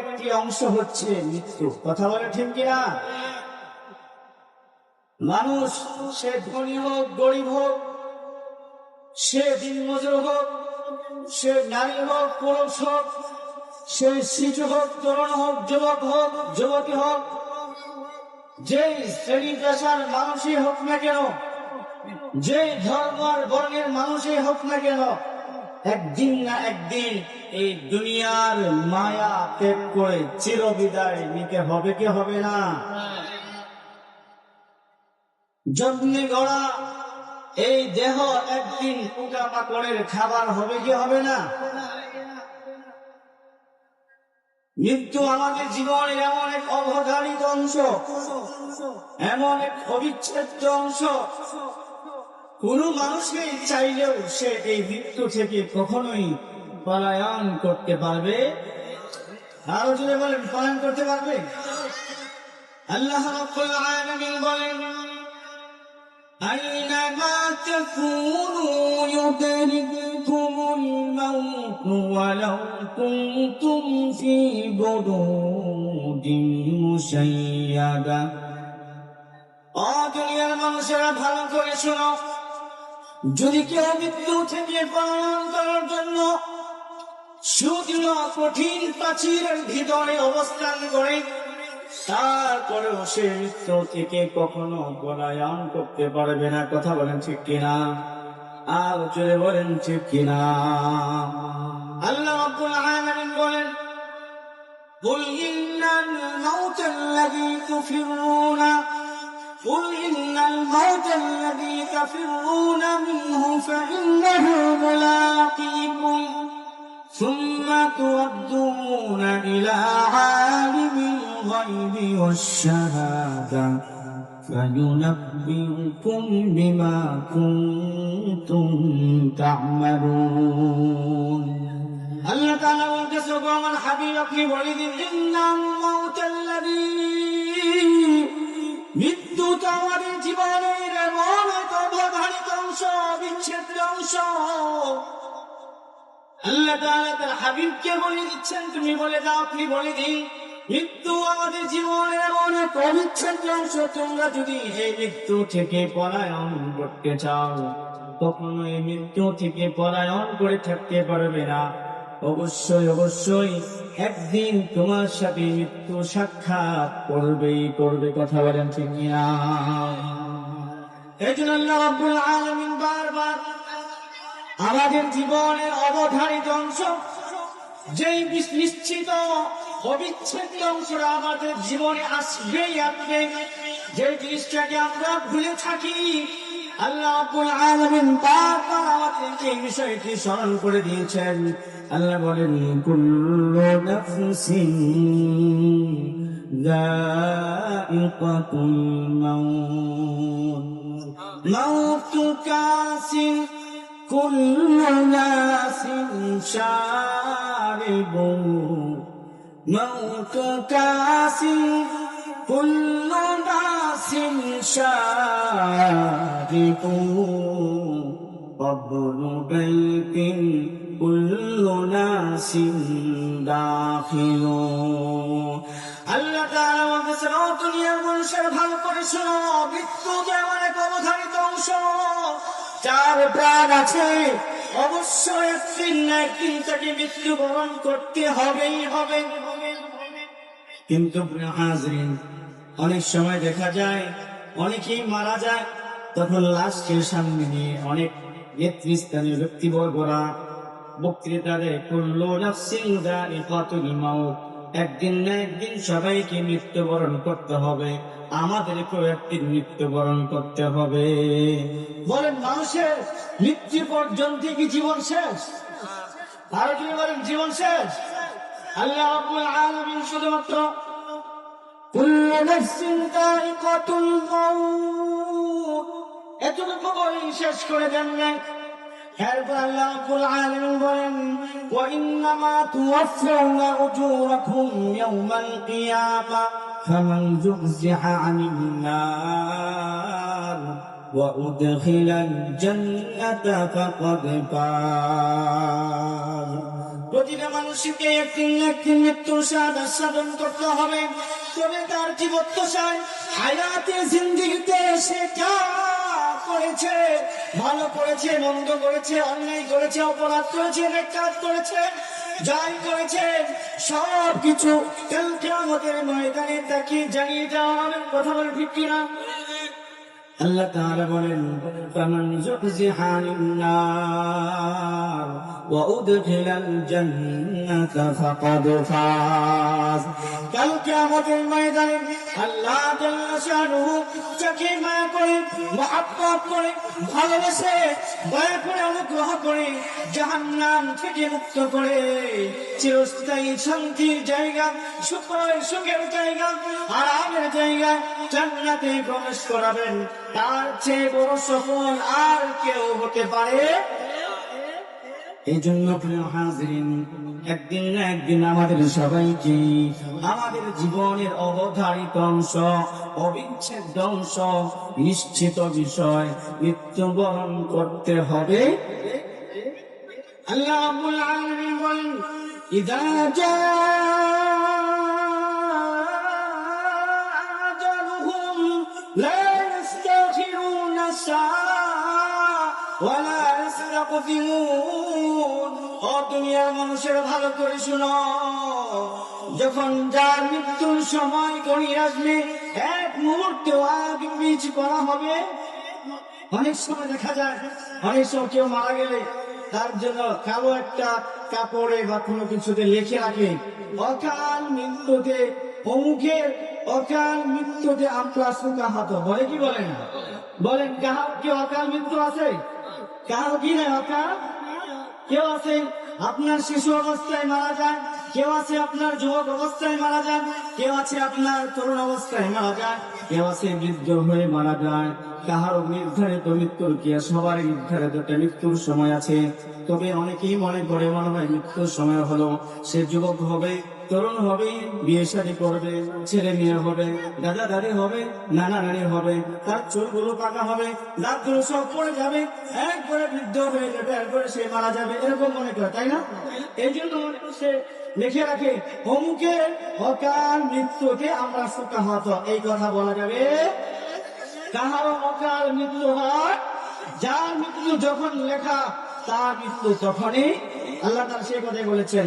একটি অংশ হচ্ছে মৃত্যু। কথা বলে ঠিক কিনা? মানুষ সে ধনী হোক গরিব হোক, সে দিনমজুর হোক, সে নারী হোক পুরুষ হোক, সে শিশু হোক তরুণ হোক যুবক হোক যুবতী হোক, যে শ্রেণী পেশার মানুষই হোক না কেন, যে ধর্ম আর বর্ণের মানুষই হোক না কেন, একদিন না একদিন এই দুনিয়ার মায়া ত্যাগ করে চিরবিদায় নিতে হবে কি হবে না? যত্নে গড়া এই দেহ একদিন পোকামাকড়ের খাবার হবে কি হবে না? মৃত্যু আমাদের জীবনের এমন এক অবধারিত অংশ, এমন এক অবিচ্ছেদ্য অংশ। কোন মানুষকে চাইলেও সে এই মৃত্যু থেকে কখনোই পলায়ন করতে পারবে। আরো যদি বলেন পলায়ন করতে পারবে? আল্লাহ রাব্বুল আলামিন বলেন, আইনামা তাকুনু ইউদরিকুমুল মাউত ওয়ালাউ কুনতুম ফি বুরুজিন মুশাইয়াদা। ও দুনিয়ার মানুষেরা ভালো করে শোনো, যদি কেউ মৃত্যু থেকে পলায়ন করার জন্য সুদৃঢ় কঠিন প্রাচীরের ভিতরে অবস্থান করে, তারপরেও সে মৃত্যু থেকে কখনো পলায়ন করতে পারবে না। কথা বলেন ঠিক কিনা? আর জোরে বলেন ঠিক কিনা? আল্লাহ রাব্বুল আলামিন বলেন, قل إن الموت الذي منه فإنه ملاقيكم ثم تردون إلى عالم الغيب والشهادة فينبئكم بما كنتم تعملون. আল্লাহ তাআলা বলতেছে, গো আমার হাবিব আপনি বলে দিন, ইন্নাল মাউতাল্লাযী, মৃত্যু তো আমাদের জীবনের এমন এক অবধারিত অংশ, বিচ্ছেদ্য অংশ। আল্লাহ তাআলা তার হাবিবকে বলে দিচ্ছেন, তুমি বলে দাও, আপনি বলে দিন, মৃত্যু আমাদের জীবনের এমন এক অবিচ্ছেদ্য অংশ। তোমরা যদি এই মৃত্যু থেকে পলায়ন করতে চাও, কখনো এই মৃত্যু থেকে পলায়ন করে থাকতে পারবে না। অবশ্যই অবশ্যই একদিন তোমার সাথে মৃত্যু সাক্ষাৎ করবেই করবে। কথা বলেন ঠিক না? এই জন্য আল্লাহ রাব্বুল আলামিন বারবার আমাদের জীবনের অবধারিত অংশ, যেই নিশ্চিত অবিচ্ছেদ্য অংশটা আমাদের জীবনে আসবেই আসবে, যে জিনিসটাকে আমরা ভুলে থাকি, আল্লাহ রাব্বুল আলামিন বারবার আমাদেরকে এই বিষয়টি স্মরণ করে দিয়েছেন। আল্লাহ বলেন, কুল্লু নাফসিন যায়িকাতুল মাউত মাউতু কাসিন কুল্লু নাসিন শারিবুন মাউতু কাসিন কুল্লু নাসিন শারিবুন কবরু বাইতিন কুল্লু নাসিন দাখিলুন। আল্লাহ তাআলা বলতেছেন, ও দুনিয়ার মানুষের ভালো করে শোনো, মৃত্যু যেমন এক অবধারিত অংশ, যার প্রাণ আছে অবশ্যই একদিন না একদিন তাকে মৃত্যুবরণ করতে হবেই হবে। কিন্তু হাজরিন, অনেক সময় দেখা যায় অনেকেই মারা যায়, তখন লাশকে সামনে নিয়ে অনেক নেতৃস্থানীয় ব্যক্তিবর্গরা বক্তৃতা দেয়, কুল্লু নাফসিন যায়িকাতুল মাউত, একদিন না একদিন সবাইকে মৃত্যুবরণ করতে হবে, আমাদেরকেও একদিন মৃত্যুবরণ করতে হবে। বলেন, মানুষের মৃত্যু পর্যন্ত কি জীবন শেষ? আর কি বলেন জীবন শেষ? আল্লাহ রাব্বুল আলামিন শুধুমাত্র কুল্লু নাফসিন যায়িকাতুল মাউত এতটুকু বলে শেষ করে দেন নাই। এরপর আল্লাহ রাব্বুল আলামিন বলেন, ওয়া ইন্নামা তুওয়াফাউনা উজুরাকুম ইয়াওমাল কিয়ামাহ ফামান যুহজিহা আনিন নার ওয়া উদখিলাল জান্নাতা ফাকাদ ফাজ। প্রতিটা মানুষকে একদিন একদিন মৃত্যুর স্বাদ আস্বাদন করতে হবে। তবে তার জীবদ্দশায় হায়াতে জিন্দেগিতে সে যা করেছে, ভালো করেছে, মন্দ করেছে, অন্যায় করেছে, অপরাধ করেছে, নেকাত করেছে, যাই করেছে সব কিছু কাল কিয়ামতের ময়দানে তাকে জানিয়ে দেওয়া হবে। কথা বলে ঠিক কিনা? আল্লাহ তাআলা বলেন, ফামান যুহজিহা আনিন-নার ওয়া উদখিলাল জান্নাতা ফাকাদ ফাজ। কাল কিয়ামতের ময়দানে আল্লাহ জাল্লা শানুহু যাকে মায়া করে, মহব্বত করে, ভালোবেসে, দয়া করে, অনুগ্রহ করে জাহান্নাম থেকে মুক্ত করে চিরস্থায়ী শান্তির জায়গা, সুখের জায়গা, আরামের জায়গা জান্নাতে প্রবেশ করাবেন। তার চেয়ে বড় সফল আর কেউ হতে পারে? এই জন্য প্রিয় হাজিরিন, একদিন না একদিন আমাদের সবাইকে আমাদের জীবনের অবধারিত অংশ, অবিচ্ছেদ্য অংশ, নিশ্চিত বিষয় মৃত্যুবরণ করতে হবে। আল্লাহ রাব্বুল আলামিন বলেন, ইযা আজালুহুম লা ইস্তাখিরুনা ওয়া লা ইস্তাকদিমুন। ও দুনিয়ার মানুষের ভালো করে শুনো, যখন যার মৃত্যুর সময় গড়িয়ে আসবে এক মুহূর্তে আগে পিছ করা হবে। অনেক সময় দেখা যায়, অনেক সময় কেউ মারা গেলে তার জন্য কালো একটা কাপড়ে বা কোনো কিছুতে লিখে রাখে, অকাল মৃত্যুতে অমুকের অকাল মৃত্যুতে আমরা সুকাহাত। বলে কি বলে না? বলেন, কাহার কি অকাল মৃত্যু আছে? কাহার কি না অকাল? কেউ আছে আপনার শিশু অবস্থায় মারা যায়, কেউ আছে আপনার যুবক অবস্থায় মারা যায়, কেউ আছে আপনার তরুণ অবস্থায় মারা যায়, কেউ আছে বৃদ্ধ হয়ে মারা যায়। কাহারও নির্ধারিত মৃত্যুর কি? সবার নির্ধারিত একটা মৃত্যুর সময় আছে। তবে অনেকেই মনে করে মনে হয় মৃত্যুর সময় হলো সে যুবক হবে, তরুণ হবে, বিয়ে শাদী করবে, ছেলে মেয়ে হবে, দাদা দাদি হবে, নানা নানি হবে, তার চুলগুলো পাকা হবে, দাঁতগুলো সব পড়ে যাবে, একবারে বৃদ্ধ হয়ে যাবে, একবারে সে মারা যাবে, এরকম মনে করে, তাই না? এই জন্য সে লিখে রাখে অমুকের অকাল মৃত্যুতে আমরা সুকাহত। এই কথা বলা যাবে? কাহারও অকাল মৃত্যু হয়, যার মৃত্যু যখন লেখা তার মৃত্যু তখনই। আল্লাহ তাআলা সেই কথাই বলেছেন,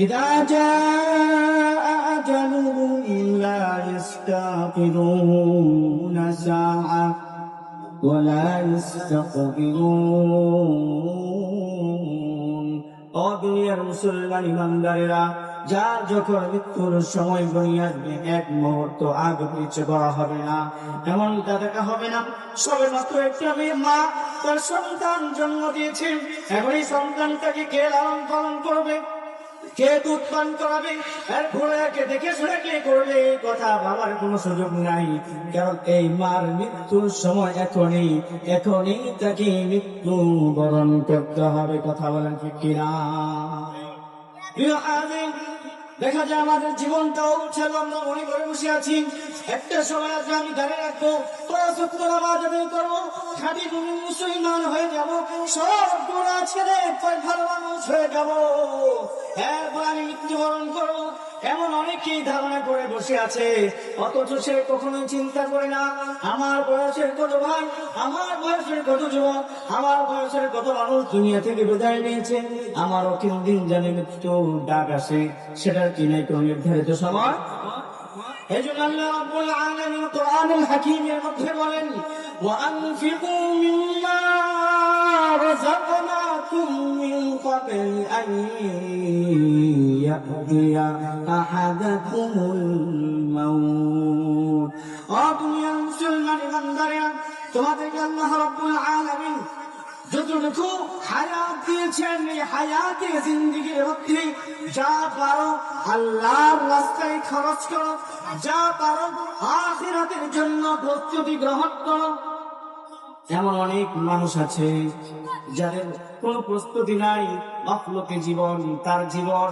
ইযা জাআ আজালুহুম লা ইস্তাখিরুনা সাআ ওয়া লা ইস্তাকবিরুন। ও দুনিয়ার মুসলমান ইমানদারেরা, যার যখন মৃত্যুর সময় গড়িয়ে আসবে এক মুহূর্ত আগে পিছে করা হবে না, এমনটা দেখা হবে না। সবে মাত্র একটা মেয়ে মা তার সন্তান জন্ম দিয়েছে, এখন এই সন্তানটাকে কে লালন পালন করবে, কে দুধ পান করাবে, আর ঘোড়াকে দেখে শুনে কে করবে, এই কথা ভাবার কোনো সুযোগ নাই। কারণ এই মার মৃত্যুর সময় এখনই তাকে মৃত্যু বরণ করতে হবে। কথা বলেন ঠিক কিনা? দেখা যায় আমাদের জীবনটাও ছিল, আমরা মনে করে বসে আছি একটা সময় আজকে আমি দাঁড়িয়ে রাখবো, করবো, খাঁটি মুসলমান হয়ে যাবো, সব গোড়া ছেড়ে ভালো মানুষ হয়ে যাবো, এরপর আমি মৃত্যুবরণ করবো। এমন অনেকেই ধারণা করে বসে আছে, অথচ সে কখনোই চিন্তা করে না আমার বয়সের কত ভাই, আমার বয়সের কত যুবক, আমার বয়সের কত মানুষ দুনিয়া থেকে বিদায় নিয়েছে, আমারও কোন দিন জানি মৃত্যু ডাক আসে, সেটার কি নাই কোনো নির্ধারিত সময়? এই জন্য আল্লাহ রাব্বুল আলামিন কোরআনুল হাকীমের মধ্যে বলেন, ওয়ানফিকু মিম্মা রাযাকনাকুম মিন ক্বাবলি আন ইয়াতিয়া আহাদাকুমুল মাউত। ও দুনিয়ার মুসলমান ইমানদারেরা, তোমাদেরকে আল্লাহ রাব্বুল আলামিন যতটুকু হায়াত দিয়েছেন, এই হায়াতে জিন্দেগির মধ্যে যা পারো আল্লাহর রাস্তায় খরচ করো, যা পারো আখিরাতের জন্য প্রস্তুতি গ্রহণ করো। এমন অনেক মানুষ আছে যাদের কোনো প্রস্তুতি নাই। মাখলুকের জীবন, তার জীবন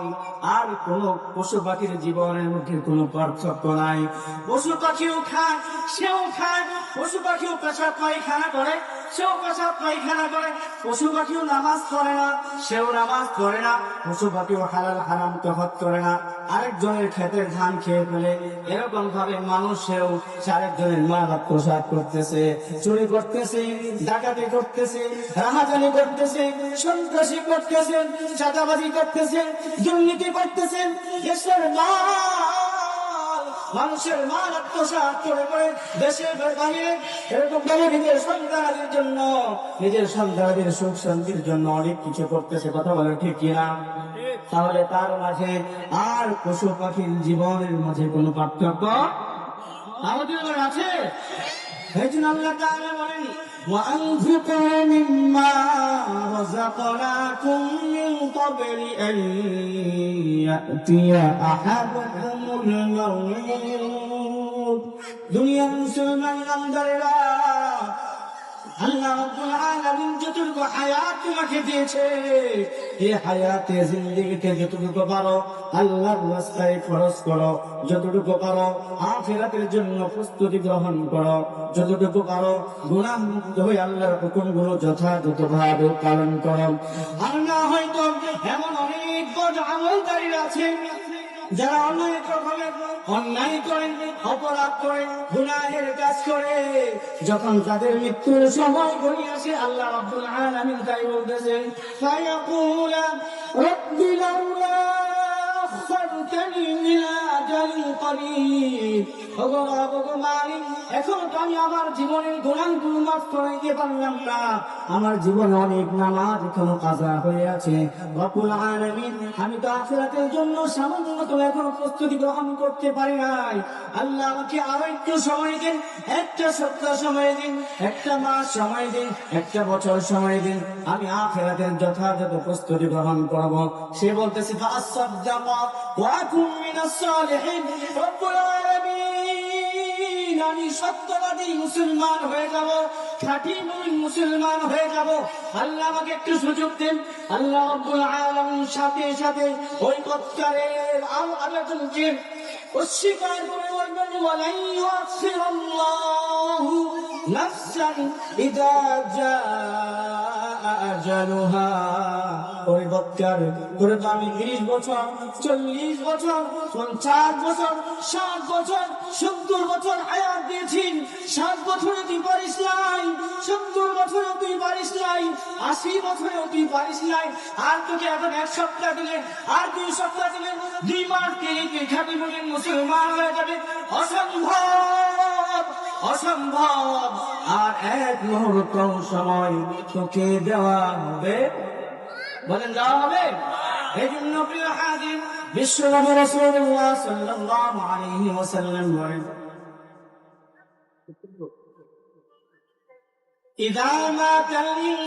আর কোন পশু পাখির জীবনের মধ্যে কোনো পার্থক্য নাই। পশু পাখিও খায়, সেও খায়। পশু পাখিও পেশাব পায়খানা করে, সেও পেশাব পায়খানা করে। পশু পাখিও নামাজ পড়ে না, সেও নামাজ পড়ে না। পশু পাখিও হালাল হারাম তফাৎ করে না, আরেকজনের ক্ষেতের ধান খেয়ে ফেলে। এরকম ভাবে মানুষেও আরেকজনের মাল আত্মসাৎ করতেছে, চুরি করতেছে, ডাকাতি করতেছে, রাহাজানি করতেছে, সন্ত্রাসী করতেছে, চাঁদাবাজি করতেছে, দুর্নীতি করতেছে। দেশের মানুষের মাল আত্মসাৎ করে করে দেশের বাইরে এরকম ভাবে নিজের সন্তানদের জন্য, নিজের সন্তানদের সুখ শান্তির জন্য অনেক কিছু করতেছে। কথা বলে ঠিক কিনা? তাহলে তার মাঝে আর পশু পাখির জীবনের মাঝে কোনো পার্থক্য আমাদের আছে? এই জন্য আল্লাহ তাআলা বলেন, وأنفقوا مما رزقناكم من قبل أن يأتي أحدكم الموت। দুনিয়া মুসলমান নামদারেরা, আল্লাহ রাব্বুল আলামিন যতটুকু হায়াত তোমাকে দিয়েছে, এই হায়াতে জিন্দেগিতে যতটুকু পারো আল্লাহর রাস্তায় খরচ করো, যতটুকু পারো আখিরাতের জন্য প্রস্তুতি গ্রহণ করো, যতটুকু পারো গুনাহ মুক্ত হয়ে আল্লাহর হুকুমগুলো যথাযথভাবে পালন করো। আর না হয়তো এমন অনেক বদ আমলকারী আছে যারা অনেক রকমের অন্যায় করে, অপরাধ করে, গুনাহের কাজ করে। যখন তাদের মৃত্যুর সময় ঘনিয়ে আসে, আল্লাহ রাব্বুল আলামিন তাই বলতেছেন, ফায়াকুলা রাব্বি লাউলা আখখারতানি ইলা আজালিন করিব। ওগো রব, ওগো মালিক, এখন তো আমি আমার জীবনের গুনাহগুলো মাফ করে দিতে পারলাম না, আমার জীবনে অনেক নামাজ এখনো কাজা হয়ে আছে। রব্বুল আলামিন, আমি তো আখিরাতের জন্য সামান্য এখনো প্রস্তুতি গ্রহণ করতে পারি নাই। আল্লাহ আমাকে আরো একটু সময় দিন, একটা সপ্তাহ সময় দিন, একটা মাস সময় দিন, একটা বছর সময় দিন, আমি আখিরাতের যথাযথ প্রস্তুতি গ্রহণ করব। সে বলতেছে, ফাসাদদাকা ওয়া কুন মিনাস সালিহিন। রব্বুল আলামিন, আমি সত্যবাদী মুসলমান হয়ে যাব, খাঁটি মুমিন মুসলমান হয়ে যাব। আল্লাহ আমাকে একটু সুযোগ দেন। আল্লাহ রাব্বুল আলামিন সাথে সাথে ওই বৎকারের আবেদনকে অস্বীকার করে বলবেন, ওয়ালাই ইউআখিরুল্লাহু নাফসান ইযা জাআ আজালুহা। ওই বৎকার করে তো আমি 30 বছর, 40 বছর, 50 বছর, 60 বছর, 70 বছর হায়াত দিয়েছি। 60 বছরে তুই পারিস নাই, 70 বছরে তুই পারিস নাই, 80 বছরেও তুই পারিস নাই। আর তোকে এখন 1 সপ্তাহ দিলে, আর 2 সপ্তাহ দিলে, 2 মাস দিলে তুই খাঁটি মুমিন মুসলমান হয়ে যাবে। অসম্ভব, অসম্ভব। আর 1 মুহূর্ত সময় তোকে দেওয়া হবে, বলেন দেওয়া হবে। এই জন্য প্রিয় হাজির, বিশ্বনবী রাসূলুল্লাহ সাল্লাল্লাহু আলাইহি ওয়াসাল্লাম বলেন, إذا مات الإنسان